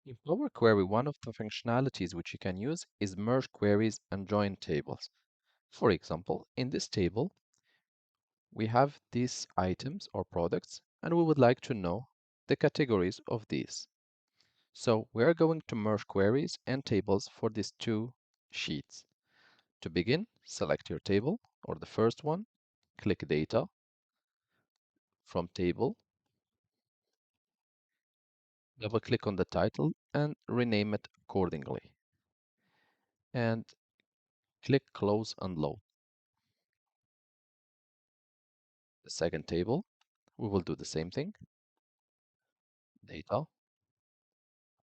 In Power Query, one of the functionalities which you can use is merge queries and join tables. For example, in this table, we have these items or products, and we would like to know the categories of these. So we're going to merge queries and tables for these two sheets. To begin, select your table or the first one, click Data, from Table, double click on the title and rename it accordingly. And click Close and Load. The second table, we will do the same thing. Data,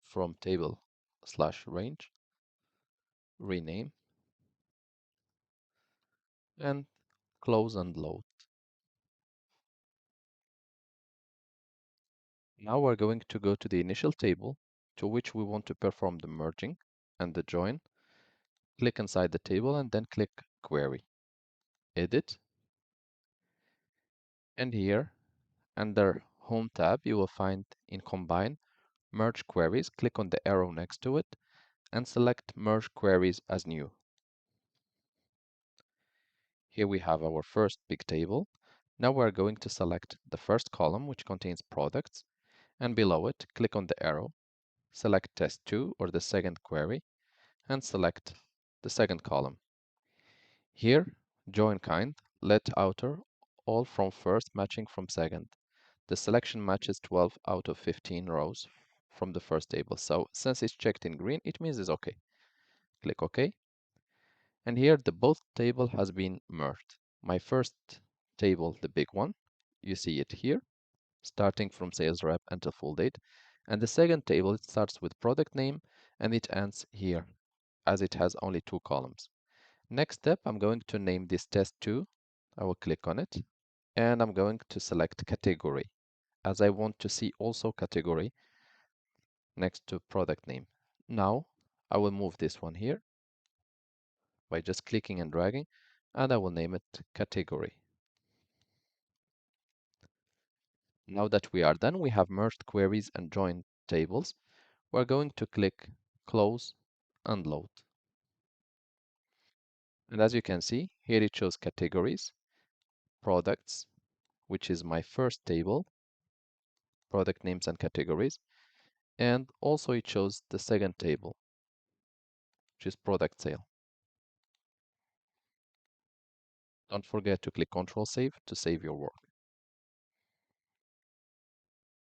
from Table / range, rename, and close and load. Now we're going to go to the initial table to which we want to perform the merging and the join. Click inside the table and then click Query, Edit, and here under Home tab you will find in Combine, Merge Queries. Click on the arrow next to it and select Merge Queries as New. Here we have our first big table. Now we're going to select the first column which contains products, and below it click on the arrow, select Test 2 or the second query, and select the second column. Here, join kind, let outer, all from first matching from second. The selection matches 12 out of 15 rows from the first table. So since it's checked in green, it means it's okay. Click OK. And here the both table has been merged. My first table, the big one, you see it here, starting from sales rep until full date. And the second table, it starts with product name and it ends here, as it has only two columns. Next step, I'm going to name this test 2. I will click on it and I'm going to select category, as I want to see also category next to product name. Now I will move this one here by just clicking and dragging, and I will name it category. Now that we are done, we have merged queries and joined tables. We're going to click close and load. And as you can see, here it shows categories, products, which is my first table, product names and categories, and also it shows the second table, which is product sale. Don't forget to click Ctrl Save to save your work.